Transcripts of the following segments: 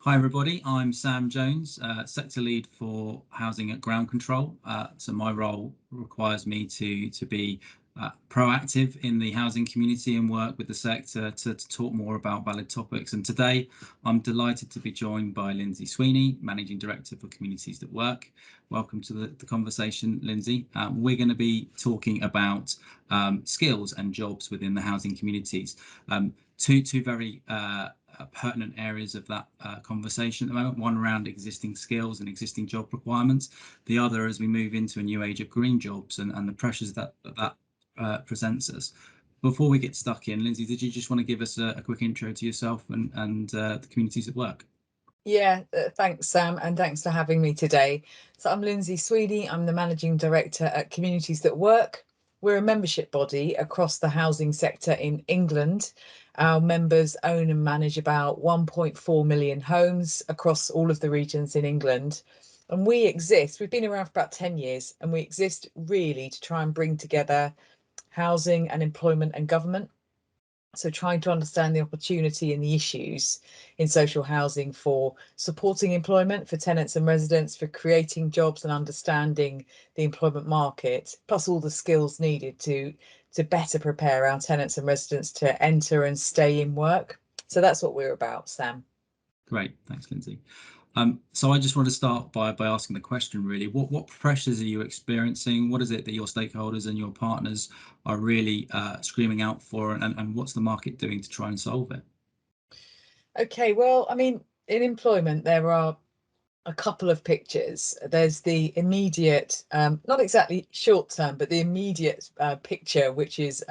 Hi everybody, I'm Sam Jones, sector lead for housing at Ground Control. So my role requires me to be proactive in the housing community and work with the sector to talk more about valid topics. And today I'm delighted to be joined by Lynsey Sweeney, Managing Director for Communities That Work. Welcome to the conversation, Lynsey. We're going to be talking about skills and jobs within the housing communities. Two very pertinent areas of that conversation at the moment. One around existing skills and existing job requirements. The other as we move into a new age of green jobs and the pressures that presents us. Before we get stuck in, Lynsey, did you just want to give us a quick intro to yourself and the Communities at Work? Yeah, thanks, Sam, and thanks for having me today. So I'm Lynsey Sweeney. I'm the Managing Director at Communities That Work. We're a membership body across the housing sector in England. Our members own and manage about 1.4 million homes across all of the regions in England. And we've been around for about 10 years, and we exist really to try and bring together housing and employment and government. So trying to understand the opportunity and the issues in social housing for supporting employment for tenants and residents, for creating jobs and understanding the employment market, plus all the skills needed to better prepare our tenants and residents to enter and stay in work. So that's what we're about, Sam. Great, thanks, Lynsey. So I just want to start by asking the question really, what pressures are you experiencing? What is it that your stakeholders and your partners are really screaming out for, and what's the market doing to try and solve it? Okay, well, I mean, in employment, there are a couple of pictures. There's the immediate, not exactly short term, but the immediate picture, which is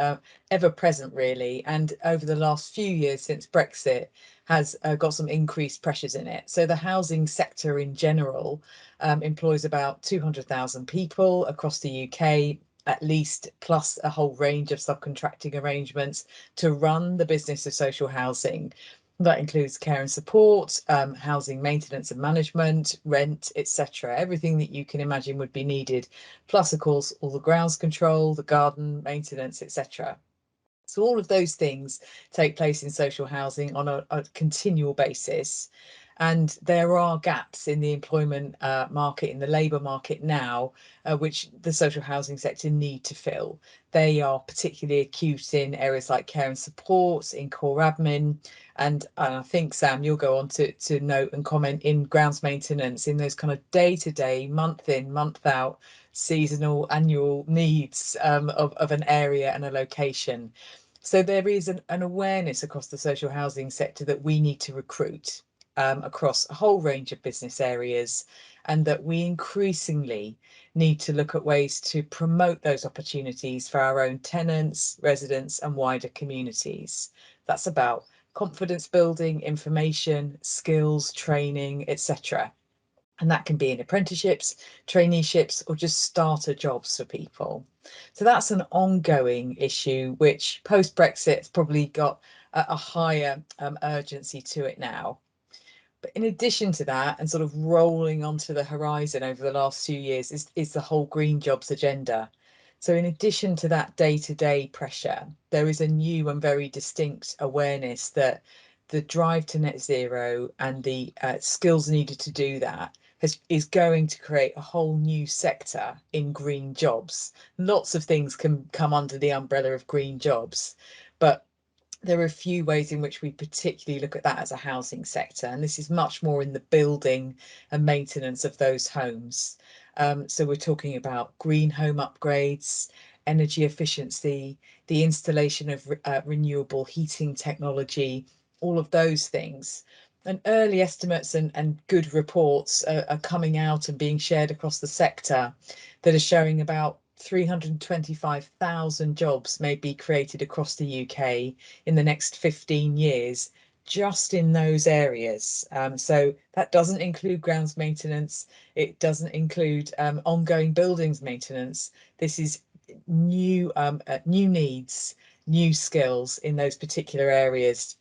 ever present really. And over the last few years since Brexit has got some increased pressures in it. So the housing sector in general employs about 200,000 people across the UK, at least, plus a whole range of subcontracting arrangements to run the business of social housing. That includes care and support, housing maintenance and management, rent, etc. Everything that you can imagine would be needed. Plus, of course, all the grounds control, the garden maintenance, etc. So all of those things take place in social housing on a continual basis. And there are gaps in the employment market, in the labour market now, which the social housing sector need to fill. They are particularly acute in areas like care and support, in core admin, and I think, Sam, you'll go on to note and comment in grounds maintenance, in those kind of day-to-day, month in, month out, seasonal, annual needs of an area and a location. So there is an awareness across the social housing sector that we need to recruit across a whole range of business areas, and that we increasingly need to look at ways to promote those opportunities for our own tenants, residents, and wider communities. That's about confidence building, information, skills, training, etc. And that can be in apprenticeships, traineeships, or just starter jobs for people. So that's an ongoing issue, which post Brexit has probably got a higher urgency to it now. But in addition to that, and sort of rolling onto the horizon over the last few years, is the whole green jobs agenda. So in addition to that day-to-day pressure, there is a new and very distinct awareness that the drive to net zero and the skills needed to do that is going to create a whole new sector in green jobs. Lots of things can come under the umbrella of green jobs, but there are a few ways in which we particularly look at that as a housing sector, and this is much more in the building and maintenance of those homes. So we're talking about green home upgrades, energy efficiency, the installation of renewable heating technology, all of those things. And early estimates and good reports are coming out and being shared across the sector that are showing about 325,000 jobs may be created across the UK in the next 15 years, just in those areas. So that doesn't include grounds maintenance. It doesn't include ongoing buildings maintenance. This is new needs, new skills in those particular areas.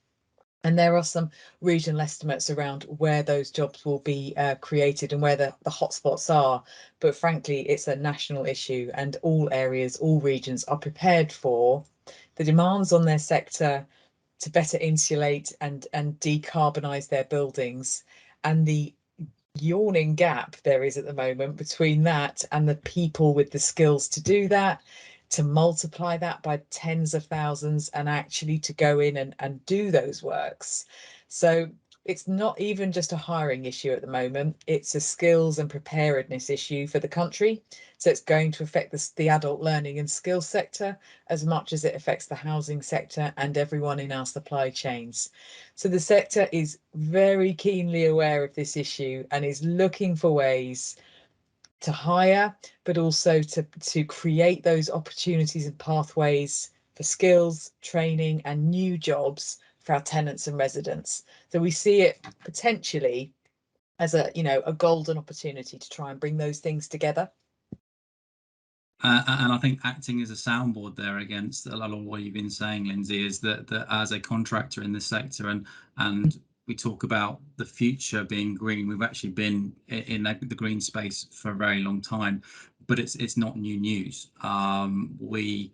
And there are some regional estimates around where those jobs will be created and where the hotspots are. But frankly, it's a national issue, and all areas, all regions are prepared for the demands on their sector to better insulate and decarbonise their buildings, and the yawning gap there is at the moment between that and the people with the skills to do that, to multiply that by tens of thousands, and actually to go in and do those works. So it's not even just a hiring issue at the moment, it's a skills and preparedness issue for the country. So it's going to affect the adult learning and skills sector as much as it affects the housing sector and everyone in our supply chains. So the sector is very keenly aware of this issue and is looking for ways to hire, but also to create those opportunities and pathways for skills, training, and new jobs for our tenants and residents. So we see it potentially as a golden opportunity to try and bring those things together. And I think acting as a soundboard there against a lot of what you've been saying, Lynsey, is that as a contractor in this sector, and we talk about the future being green, we've actually been in the green space for a very long time, but it's not new news. We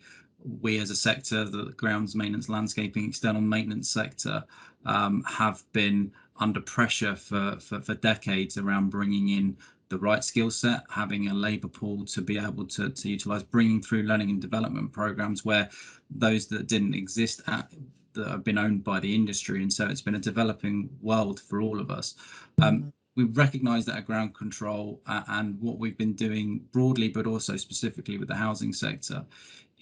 as a sector, the grounds maintenance, landscaping, external maintenance sector, have been under pressure for decades around bringing in the right skill set, having a labour pool to be able to utilise, bringing through learning and development programmes where those that didn't exist that have been owned by the industry. And so it's been a developing world for all of us. We recognise that at ground control and what we've been doing broadly, but also specifically with the housing sector,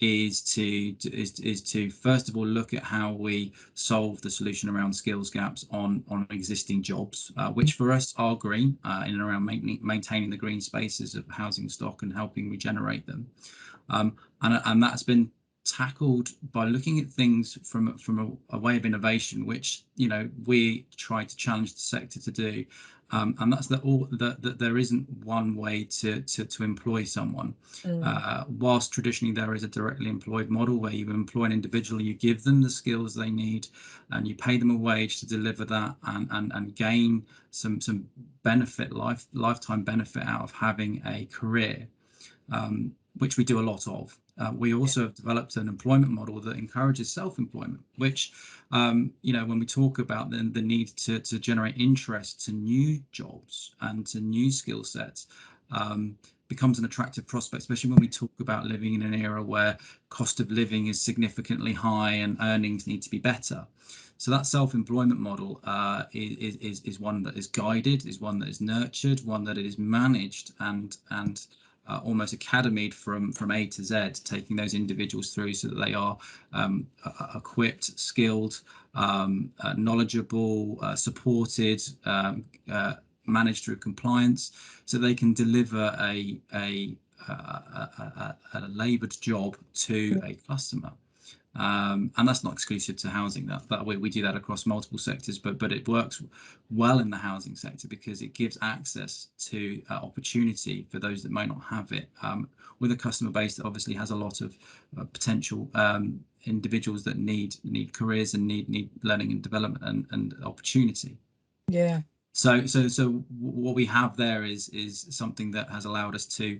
is to first of all look at how we solve the solution around skills gaps on existing jobs, which for us are green, in and around maintaining the green spaces of housing stock and helping regenerate them. And that's been tackled by looking at things from a way of innovation, which we try to challenge the sector to do. And that's that there isn't one way to employ someone. Whilst traditionally there is a directly employed model where you employ an individual, you give them the skills they need, and you pay them a wage to deliver that, and gain some benefit, lifetime benefit out of having a career, which we do a lot of. We also have developed an employment model that encourages self-employment, which, when we talk about the need to generate interest to new jobs and to new skill sets, becomes an attractive prospect, especially when we talk about living in an era where cost of living is significantly high and earnings need to be better. So that self-employment model is one that is guided, is one that is nurtured, one that is managed and almost academied from A to Z, taking those individuals through so that they are equipped, skilled, knowledgeable, supported, managed through compliance, so they can deliver a laboured job to a customer. And that's not exclusive to housing. That we do that across multiple sectors, but it works well in the housing sector because it gives access to opportunity for those that may not have it, with a customer base that obviously has a lot of potential individuals that need careers and need learning and development and opportunity. Yeah. So what we have there is something that has allowed us to,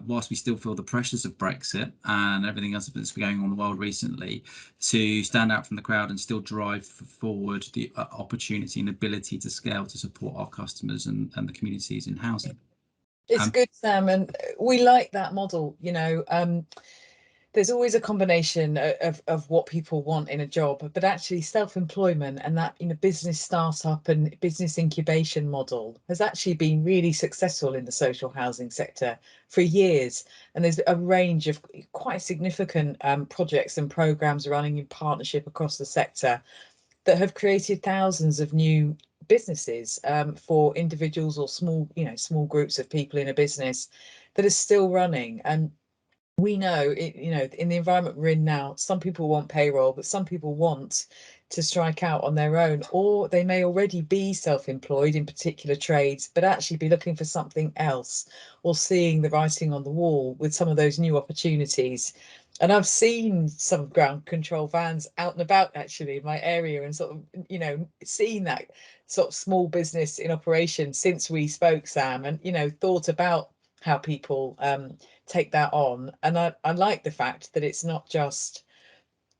whilst we still feel the pressures of Brexit and everything else that's been going on in the world recently, to stand out from the crowd and still drive forward the opportunity and ability to scale to support our customers and the communities in housing. It's good, Sam, and we like that model. There's always a combination of what people want in a job, but actually self-employment and that business startup and business incubation model has actually been really successful in the social housing sector for years. And there's a range of quite significant projects and programs running in partnership across the sector that have created thousands of new businesses for individuals or small groups of people in a business that is still running. And we know in the environment we're in now, some people want payroll, but some people want to strike out on their own, or they may already be self-employed in particular trades, but actually be looking for something else, or seeing the writing on the wall with some of those new opportunities. And I've seen some ground control vans out and about actually in my area, and sort of seen that sort of small business in operation since we spoke, Sam, and thought about how people take that on. And I like the fact that it's not just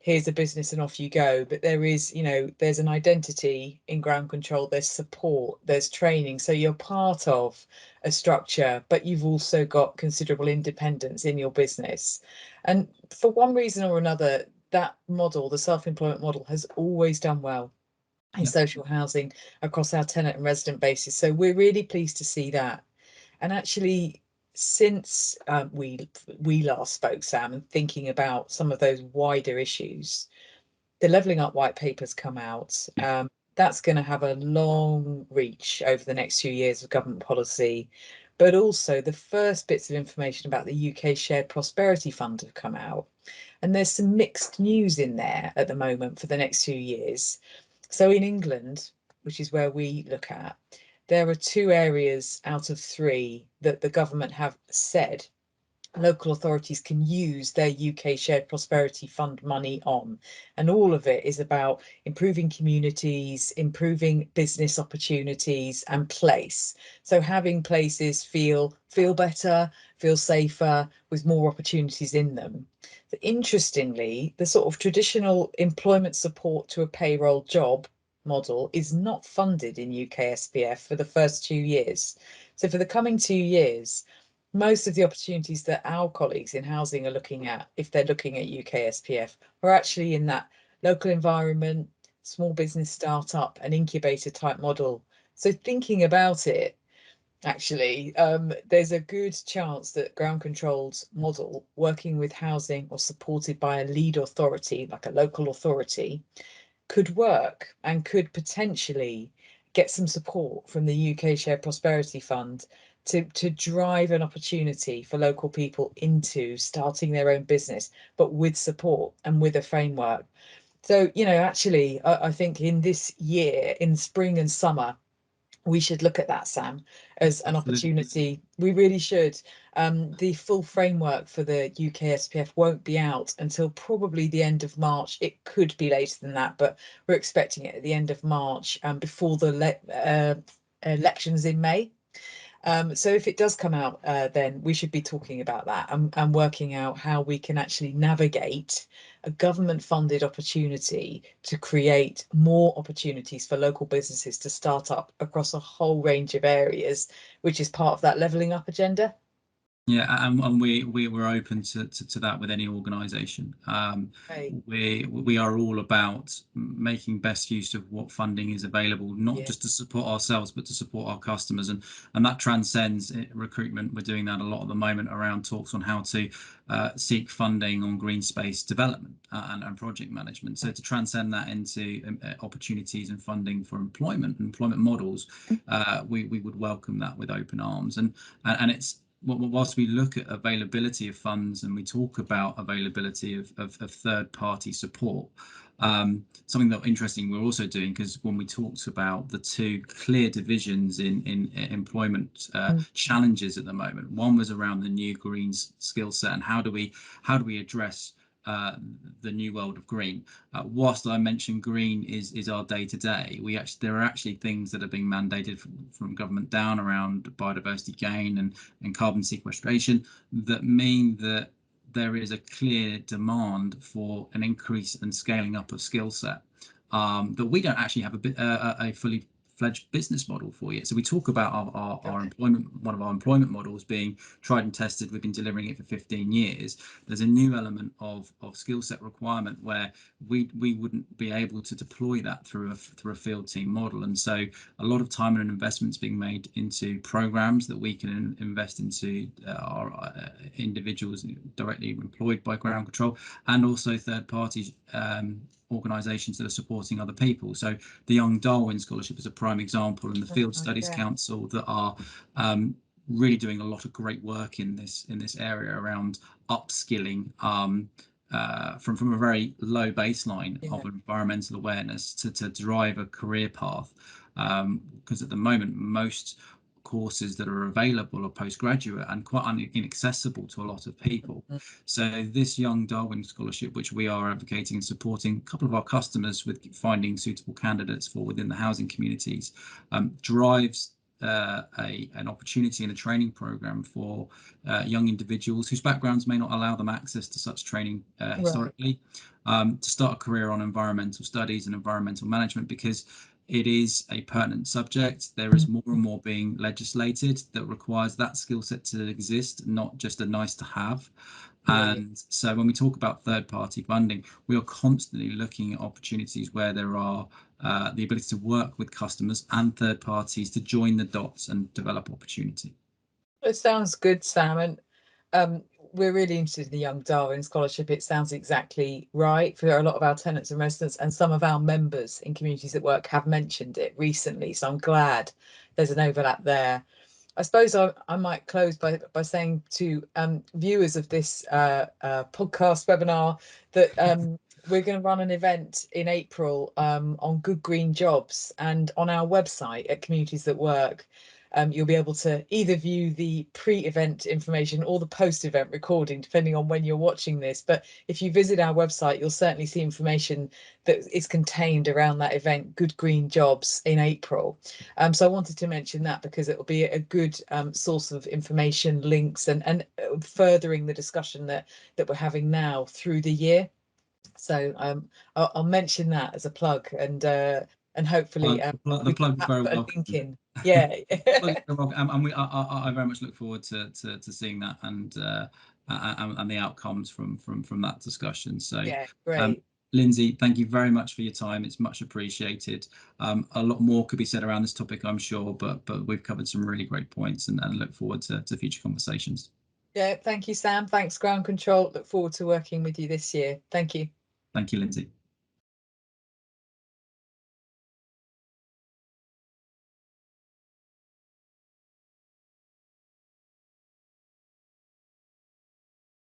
here's a business and off you go, but there is, there's an identity in ground control, there's support, there's training, so you're part of a structure, but you've also got considerable independence in your business. And for one reason or another, that model, the self-employment model, has always done well in social housing across our tenant and resident bases. So we're really pleased to see that. And actually, since we last spoke, Sam, and thinking about some of those wider issues, the Levelling Up white paper's come out. That's going to have a long reach over the next few years of government policy. But also the first bits of information about the UK Shared Prosperity Fund have come out. And there's some mixed news in there at the moment for the next few years. So in England, which is where we look at, there are 2 areas out of 3 that the government have said local authorities can use their UK Shared Prosperity Fund money on. And all of it is about improving communities, improving business opportunities and place. So having places feel better, feel safer, with more opportunities in them. But interestingly, the sort of traditional employment support to a payroll job model is not funded in UK SPF for the first 2 years. So for the coming 2 years, most of the opportunities that our colleagues in housing are looking at, if they're looking at UK SPF, are actually in that local environment, small business startup and incubator type model. So thinking about it, actually, there's a good chance that ground controlled model working with housing or supported by a lead authority, like a local authority, could work and could potentially get some support from the UK Shared Prosperity Fund to drive an opportunity for local people into starting their own business, but with support and with a framework. So, actually, I think in this year, in spring and summer, we should look at that, Sam, as an opportunity. We really should. The full framework for the UK SPF won't be out until probably the end of March. It could be later than that, but we're expecting it at the end of March, before the elections in May. So if it does come out, then we should be talking about that and working out how we can actually navigate a government funded opportunity to create more opportunities for local businesses to start up across a whole range of areas, which is part of that levelling up agenda. Yeah, and we're open to that with any organisation. Right. We are all about making best use of what funding is available, not just to support ourselves, but to support our customers, and that transcends recruitment. We're doing that a lot at the moment around talks on how to seek funding on green space development and project management. So to transcend that into opportunities and funding for employment models, we would welcome that with open arms, and it's. Whilst we look at availability of funds and we talk about availability of third-party support, something that interesting we're also doing, because when we talked about the 2 clear divisions in employment challenges at the moment, one was around the new green skill set and how do we address the new world of green. Whilst I mentioned green is our day-to-day, there are actually things that are being mandated from government down around biodiversity gain and carbon sequestration that mean that there is a clear demand for an increase and scaling up of skill set that we don't actually have a fully fledged business model for yet. So we talk about our employment, one of our employment models being tried and tested. We've been delivering it for 15 years. There's a new element of skill set requirement where we wouldn't be able to deploy that through a field team model. And so a lot of time and investments being made into programs that we can invest into our individuals directly employed by ground control, and also third parties, organisations that are supporting other people. So the Young Darwin Scholarship is a prime example, and the Field Studies Council that are really doing a lot of great work in this area around upskilling from a very low baseline of environmental awareness to drive a career path. Because at the moment, most courses that are available are postgraduate and quite inaccessible to a lot of people. So this Young Darwin Scholarship, which we are advocating and supporting a couple of our customers with finding suitable candidates for within the housing communities, drives an opportunity and a training program for young individuals whose backgrounds may not allow them access to such training historically, to start a career on environmental studies and environmental management, because it is a pertinent subject. There is more and more being legislated that requires that skill set to exist, not just a nice to have. And so when we talk about third-party funding, we are constantly looking at opportunities where there are the ability to work with customers and third parties to join the dots and develop opportunity. It sounds good, Sam. And we're really interested in the Young Darwin Scholarship. It sounds exactly right for a lot of our tenants and residents, and some of our members in Communities at Work have mentioned it recently. So I'm glad there's an overlap there. I suppose I might close by saying to viewers of this podcast webinar that we're going to run an event in April on good green jobs, and on our website at Communities at Work. You'll be able to either view the pre-event information or the post-event recording, depending on when you're watching this. But if you visit our website, you'll certainly see information that is contained around that event, Good Green Jobs, in April. So I wanted to mention that because it will be a good source of information, links, and furthering the discussion that we're having now through the year. So I'll mention that as a plug, and hopefully the plug is very put a welcome. link in. Yeah. And I very much look forward to seeing that and the outcomes from that discussion. So yeah, great. Lynsey, thank you very much for your time. It's much appreciated. A lot more could be said around this topic, I'm sure, but we've covered some really great points, and look forward to future conversations. Yeah, thank you, Sam. Thanks, Ground Control. Look forward to working with you this year. Thank you. Thank you, Lynsey.